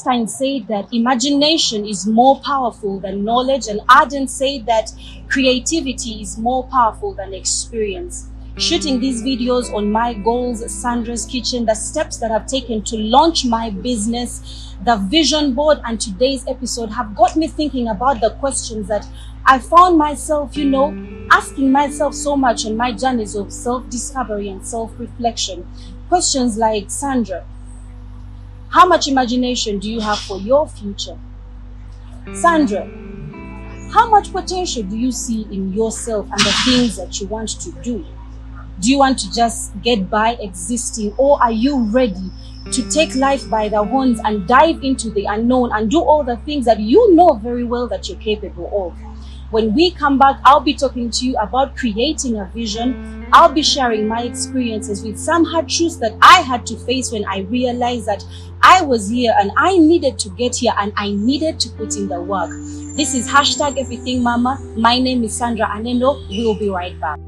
Einstein said that imagination is more powerful than knowledge, and Arden said that creativity is more powerful than experience. Shooting these videos on my goals, Sandra's kitchen, the steps that I've taken to launch my business, the vision board, and today's episode have got me thinking about the questions that I found myself, asking myself so much on my journeys of self-discovery and self-reflection. Questions like, Sandra, how much imagination do you have for your future? Sandra, how much potential do you see in yourself and the things that you want to do? Do you want to just get by existing, or are you ready to take life by the horns and dive into the unknown and do all the things that you know very well that you're capable of? When we come back, I'll be talking to you about creating a vision. I'll be sharing my experiences with some hard truths that I had to face when I realized that I was here and I needed to get here and I needed to put in the work. This is #Everything Mama. My name is Sandra Aneno. We'll be right back.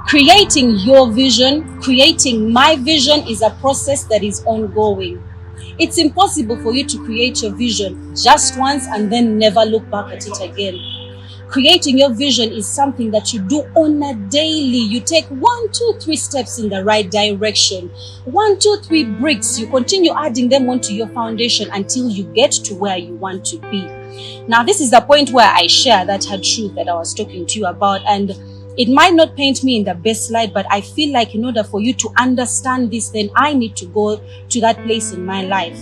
Creating your vision, creating my vision, is a process that is ongoing. It's impossible for you to create your vision just once and then never look back at it again. Creating your vision is something that you do on a daily. You take 1, 2, 3 steps in the right direction. 1, 2, 3 bricks. You continue adding them onto your foundation until you get to where you want to be. Now, this is the point where I share that hard truth that I was talking to you about, and it might not paint me in the best light, but I feel like in order for you to understand this, then I need to go to that place in my life.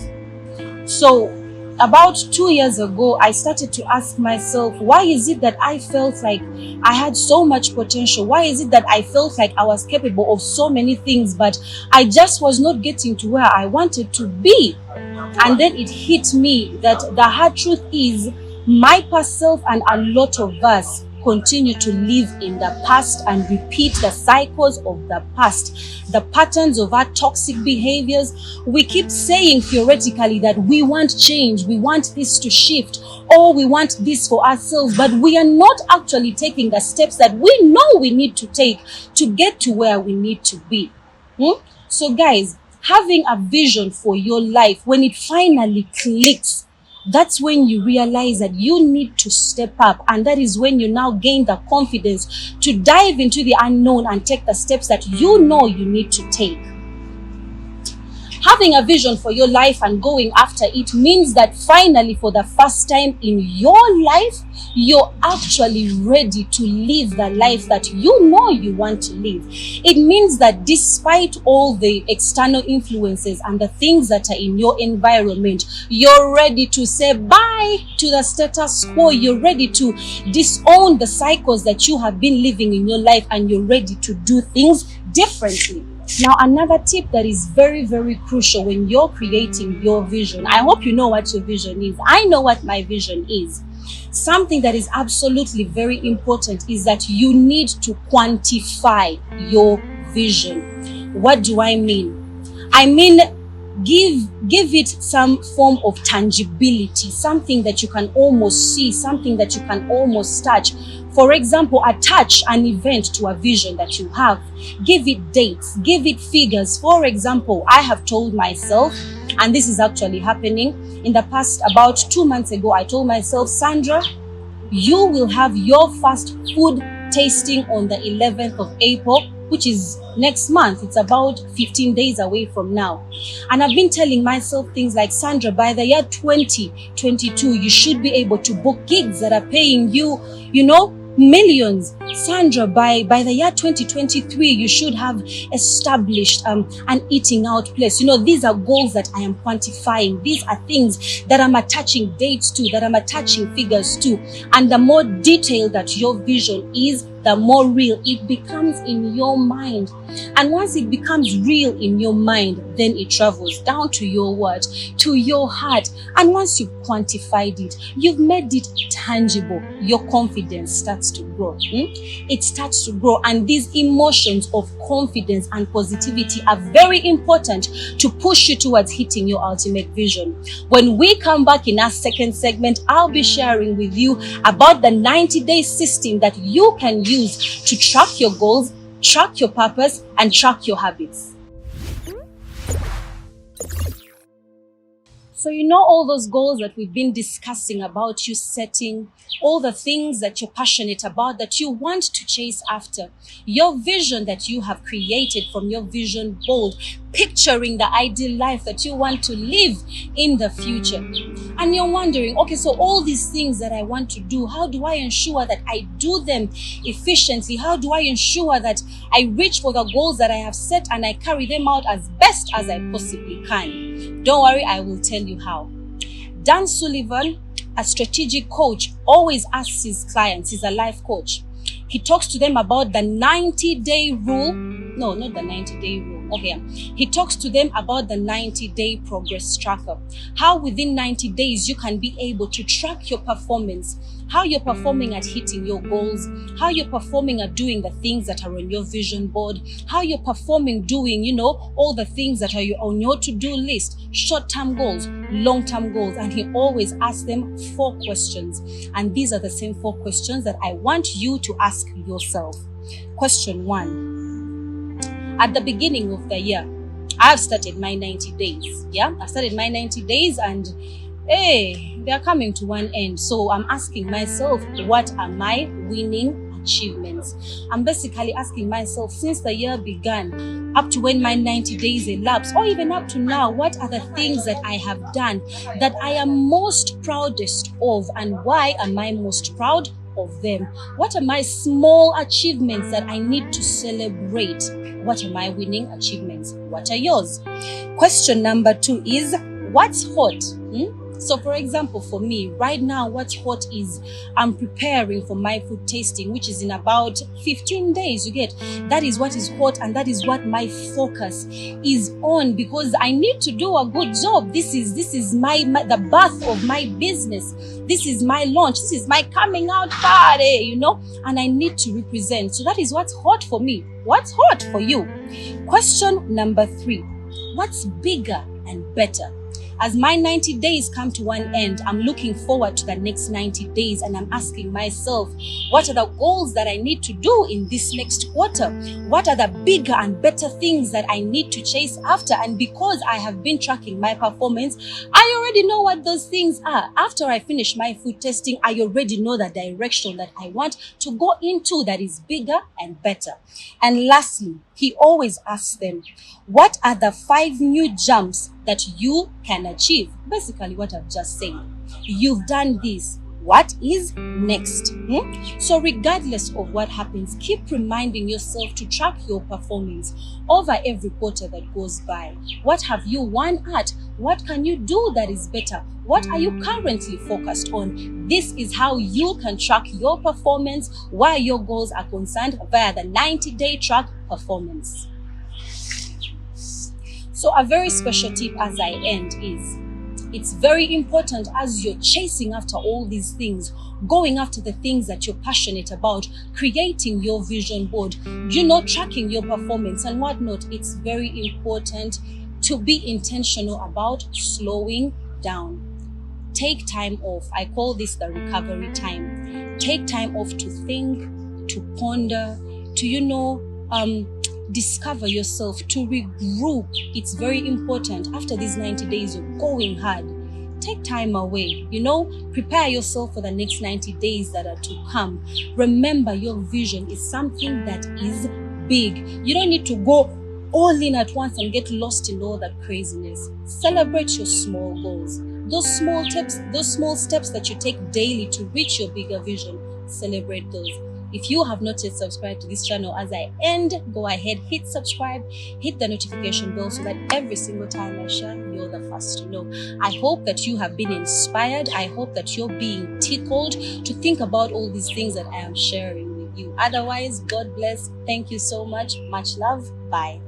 So about 2 years ago, I started to ask myself, why is it that I felt like I had so much potential? Why is it that I felt like I was capable of so many things, but I just was not getting to where I wanted to be? And then it hit me that the hard truth is, my past self and a lot of us continue to live in the past and repeat the cycles of the past, the patterns of our toxic behaviors. We keep saying theoretically that we want change, we want this to shift, or we want this for ourselves, but we are not actually taking the steps that we know we need to take to get to where we need to be. So guys, having a vision for your life, when it finally clicks, that's when you realize that you need to step up, and that is when you now gain the confidence to dive into the unknown and take the steps that you know you need to take. Having a vision for your life and going after it means that finally, for the first time in your life, you're actually ready to live the life that you know you want to live. It means that despite all the external influences and the things that are in your environment, you're ready to say bye to the status quo. You're ready to disown the cycles that you have been living in your life, and you're ready to do things differently. Now, another tip that is very, very crucial when you're creating your vision, I hope you know what your vision is. I know what my vision is. Something that is absolutely very important is that you need to quantify your vision. What do I mean? I mean, give it some form of tangibility, something that you can almost see, something that you can almost touch. For example, attach an event to a vision that you have. Give it dates, give it figures. For example, I have told myself, and this is actually happening, in the past, about 2 months ago, I told myself, Sandra, you will have your first food tasting on the 11th of April, which is next month. It's about 15 days away from now. And I've been telling myself things like, Sandra, by the year 2022, you should be able to book gigs that are paying you, millions. Sandra, by the year 2023, you should have established an eating out place. These are goals that I am quantifying. These are things that I'm attaching dates to, that I'm attaching figures to. And the more detailed that your vision is, the more real it becomes in your mind. And once it becomes real in your mind, then it travels down to your what? To your heart. And once you've quantified it, you've made it tangible, your confidence starts to grow. It starts to grow. And these emotions of confidence and positivity are very important to push you towards hitting your ultimate vision. When we come back in our second segment, I'll be sharing with you about the 90-day system that you can use to track your goals, track your purpose, and track your habits. So you know all those goals that we've been discussing about you setting, all the things that you're passionate about, that you want to chase after, your vision that you have created from your vision board, picturing the ideal life that you want to live in the future. And you're wondering, okay, so all these things that I want to do, how do I ensure that I do them efficiently? How do I ensure that I reach for the goals that I have set and I carry them out as best as I possibly can? Don't worry, I will tell you how. Dan Sullivan, a strategic coach, always asks his clients, he's a life coach. He talks to them about the 90-day rule. No, not the 90-day rule. Okay. He talks to them about the 90-day progress tracker. How within 90 days you can be able to track your performance, how you're performing at hitting your goals, how you're performing at doing the things that are on your vision board, how you're performing doing, all the things that are on your to-do list, short-term goals, long-term goals. And he always asks them 4 questions. And these are the same 4 questions that I want you to ask yourself. Question 1. At the beginning of the year, I've started my 90 days. Yeah, I started my 90 days and they're coming to one end. So I'm asking myself, what are my winning achievements? I'm basically asking myself, since the year began, up to when my 90 days elapsed, or even up to now, what are the things that I have done that I am most proudest of, and why am I most proud of them? What are my small achievements that I need to celebrate? What are my winning achievements? What are yours? Question number 2 is, what's hot? So for example, for me right now, what's hot is I'm preparing for my food tasting, which is in about 15 days. You get, that is what is hot, and that is what my focus is on, because I need to do a good job. This is my the birth of my business. This is my launch. This is my coming out party, and I need to represent. So that is what's hot for me. What's hot for you? Question number 3. What's bigger and better? As my 90 days come to one end, I'm looking forward to the next 90 days, and I'm asking myself, what are the goals that I need to do in this next quarter? What are the bigger and better things that I need to chase after? And because I have been tracking my performance, I already know what those things are. After I finish my food testing, I already know the direction that I want to go into that is bigger and better. And lastly, he always asks them, what are the 5 new jumps that you can achieve? Basically what I've just said. You've done this. What is next? So regardless of what happens, keep reminding yourself to track your performance over every quarter that goes by. What have you won at? What can you do that is better? What are you currently focused on? This is how you can track your performance where your goals are concerned via the 90-day track performance. So a very special tip as I end is, it's very important as you're chasing after all these things, going after the things that you're passionate about, creating your vision board, tracking your performance and whatnot. It's very important to be intentional about slowing down. Take time off. I call this the recovery time. Take time off to think, to ponder, to, discover yourself, to regroup. It's very important. After these 90 days of going hard, take time away, prepare yourself for the next 90 days that are to come. Remember, your vision is something that is big. You don't need to go all in at once and get lost in all that craziness. Celebrate your small goals. Those small steps that you take daily to reach your bigger vision. Celebrate those. If you have not yet subscribed to this channel, as I end, go ahead, hit subscribe, hit the notification bell so that every single time I share, you're the first to know. I hope that you have been inspired. I hope that you're being tickled to think about all these things that I am sharing with you. Otherwise, God bless. Thank you so much. Much love. Bye.